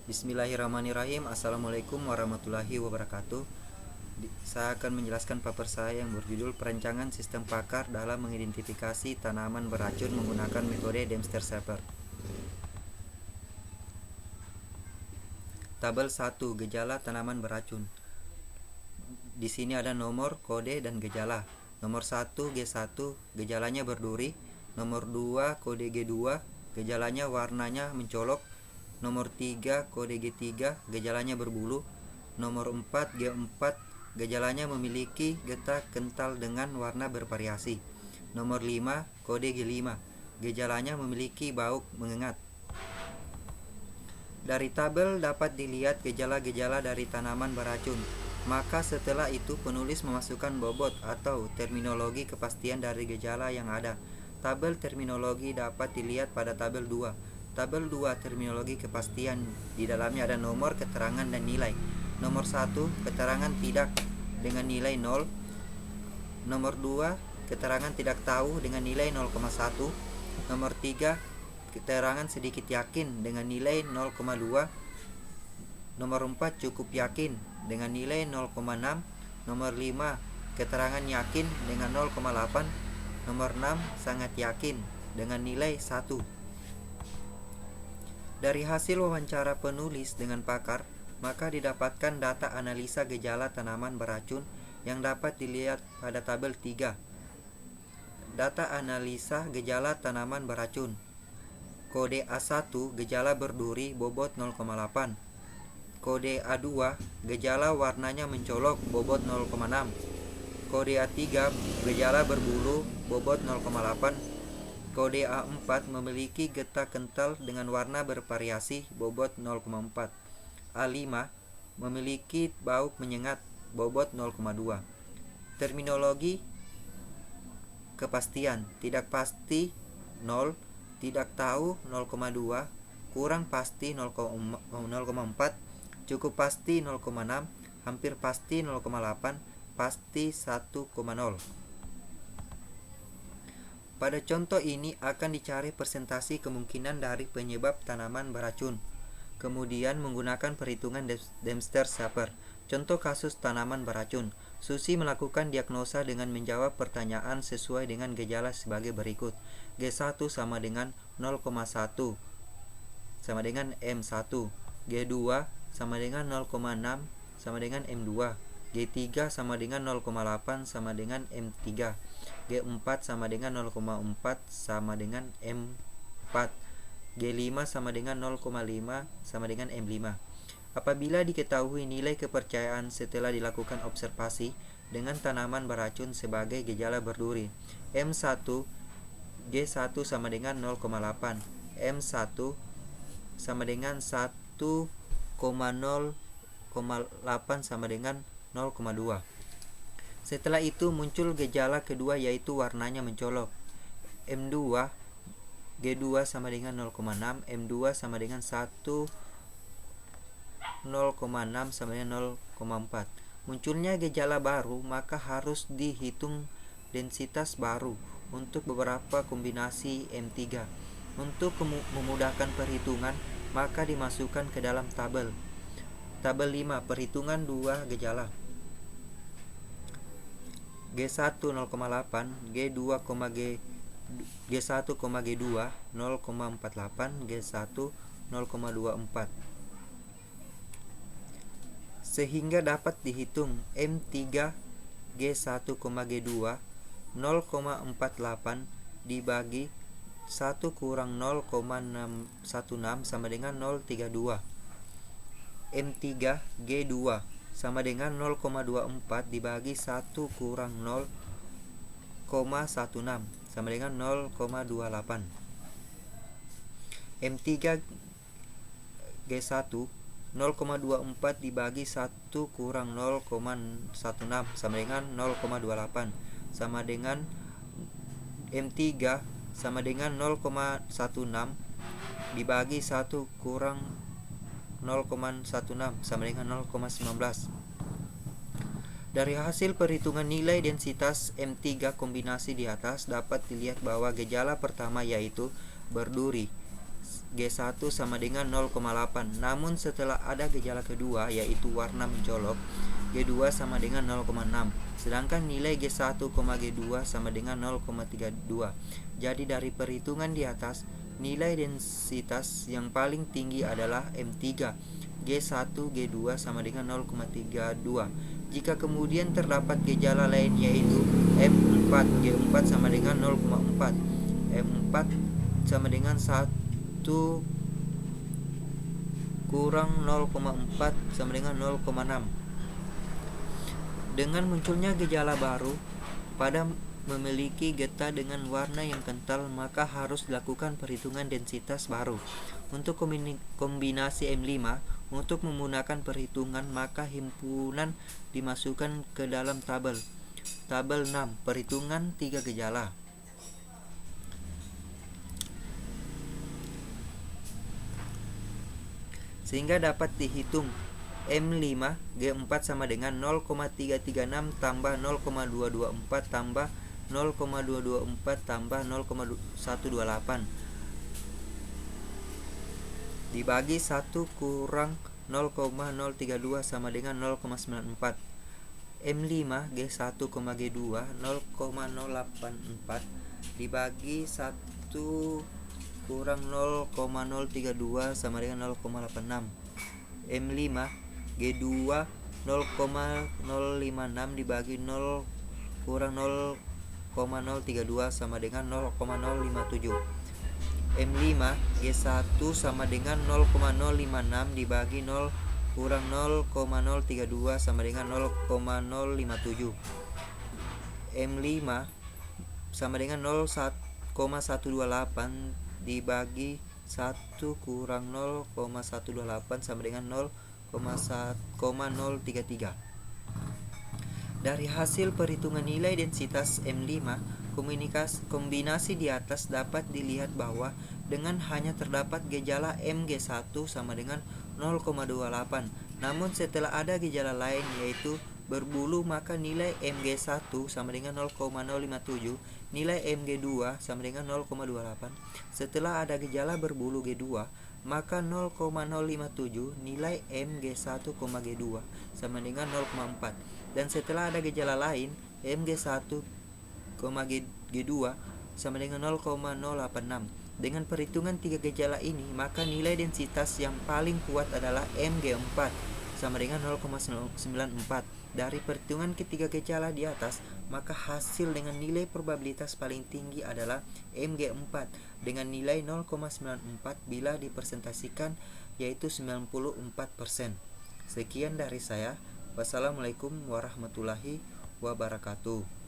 Bismillahirrahmanirrahim. Assalamualaikum warahmatullahi wabarakatuh. Saya akan menjelaskan paper saya yang berjudul Perancangan Sistem Pakar dalam Mengidentifikasi Tanaman Beracun Menggunakan Metode Dempster-Sapper. Tabel 1. Gejala tanaman beracun. Di sini ada nomor, kode, dan gejala. Nomor 1 G1, gejalanya berduri. Nomor 2 kode G2, gejalanya warnanya mencolok. Nomor 3 kode G3, gejalanya berbulu. Nomor 4 G4, gejalanya memiliki getah kental dengan warna bervariasi. Nomor 5 kode G5, gejalanya memiliki bau menyengat. Dari tabel dapat dilihat gejala-gejala dari tanaman beracun. Maka setelah itu penulis memasukkan bobot atau terminologi kepastian dari gejala yang ada. Tabel terminologi dapat dilihat pada tabel 2. Tabel 2 terminologi kepastian, di dalamnya ada nomor, keterangan, dan nilai. Nomor 1 keterangan tidak dengan nilai 0. Nomor 2 keterangan tidak tahu dengan nilai 0,1. Nomor 3 keterangan sedikit yakin dengan nilai 0,2. Nomor 4 cukup yakin dengan nilai 0,6. Nomor 5 keterangan yakin dengan 0,8. Nomor 6 sangat yakin dengan nilai 1. Dari hasil wawancara penulis dengan pakar, maka didapatkan data analisa gejala tanaman beracun yang dapat dilihat pada tabel 3. Data analisa gejala tanaman beracun. Kode A1 gejala berduri, bobot 0,8. Kode A2 gejala warnanya mencolok, bobot 0,6. Kode A3 gejala berbulu, bobot 0,8. Kode A4 memiliki getah kental dengan warna bervariasi, bobot 0,4. A5 memiliki bau menyengat, bobot 0,2. Terminologi kepastian: tidak pasti 0, tidak tahu 0,2, kurang pasti 0,4, cukup pasti 0,6, hampir pasti 0,8, pasti 1,0. Pada contoh ini akan dicari persentase kemungkinan dari penyebab tanaman beracun. Kemudian menggunakan perhitungan Dempster-Sapper. Contoh kasus tanaman beracun. Susi melakukan diagnosa dengan menjawab pertanyaan sesuai dengan gejala sebagai berikut. G1 sama dengan 0,1 sama dengan M1. G2 sama dengan 0,6 sama dengan M2. G3 sama dengan 0,8 sama dengan M3. G4 sama dengan 0,4 sama dengan M4. G5 sama dengan 0,5 sama dengan M5. Apabila diketahui nilai kepercayaan setelah dilakukan observasi dengan tanaman beracun sebagai gejala berduri, M1 G1 sama dengan 0,8, M1 sama dengan 1,0,8 sama dengan 0,2. Setelah itu muncul gejala kedua, yaitu warnanya mencolok. M2 G2 sama dengan 0,6, M2 sama dengan 1, 0,6 sama dengan 0,4. Munculnya gejala baru, maka harus dihitung densitas baru untuk beberapa kombinasi M3. Untuk memudahkan perhitungan, maka dimasukkan ke dalam tabel. Tabel 5, perhitungan 2 gejala. G1 0,8, G2, G1, G2 0,48, G1 0,24. Sehingga dapat dihitung M3 G1, G2 0,48 dibagi 1 kurang 0,616 sama dengan 0,32. M3 G2 sama dengan 0,24 dibagi 1 kurang 0,16 sama dengan 0,28. M3 G1 0,24 dibagi 1 kurang 0,16 sama dengan 0,28 sama dengan M3 sama dengan 0,16 dibagi 1 kurang 0,16 sama dengan 0,19. Dari hasil perhitungan nilai densitas M3 kombinasi di atas dapat dilihat bahwa gejala pertama yaitu berduri G1 sama dengan 0,8. Namun setelah ada gejala kedua yaitu warna mencolok, G2 sama dengan 0,6. Sedangkan nilai G1, G2 sama dengan 0,32. Jadi dari perhitungan di atas, nilai densitas yang paling tinggi adalah M3. G1, G2 sama dengan 0,32. Jika kemudian terdapat gejala lain yaitu M4, G4 sama dengan 0,4. M4 sama dengan 1 kurang 0,4 sama dengan 0,6. Dengan munculnya gejala baru pada memiliki getah dengan warna yang kental, maka harus dilakukan perhitungan densitas baru. Untuk kombinasi M5, untuk menggunakan perhitungan maka himpunan dimasukkan ke dalam tabel. Tabel 6, perhitungan 3 gejala. Sehingga dapat dihitung M5 G4 sama dengan 0,336 tambah 0,224 tambah 0,224 tambah 0,128 dibagi 1 kurang 0,032 sama dengan 0,94. M5 G1, G2 0,084 dibagi 1 kurang 0,032 sama dengan 0,86. M5 G2 0,056 dibagi 0 kurang 0,032 sama dengan 0,057. M5 G1 sama dengan 0,056 dibagi 0 kurang 0,032 sama dengan 0,057. M5 sama dengan 0,128 dibagi 1 kurang 0,128 sama dengan 0,033. Dari hasil perhitungan nilai densitas M5, kombinasi di atas dapat dilihat bahwa dengan hanya terdapat gejala MG1 sama dengan 0,28. Namun setelah ada gejala lain yaitu berbulu, maka nilai MG1 sama dengan 0,057, nilai MG2 sama dengan 0,28. Setelah ada gejala berbulu G2, maka 0,057 nilai MG1, G2 sama dengan 0,4. Dan setelah ada gejala lain MG1, G2 sama dengan 0,086. Dengan perhitungan 3 gejala ini, maka nilai densitas yang paling kuat adalah MG4 sama dengan 0,94. Dari perhitungan ketiga gejala di atas, maka hasil dengan nilai probabilitas paling tinggi adalah MG4 dengan nilai 0,94 bila dipresentasikan yaitu 94%. Sekian dari saya. Wassalamualaikum warahmatullahi wabarakatuh.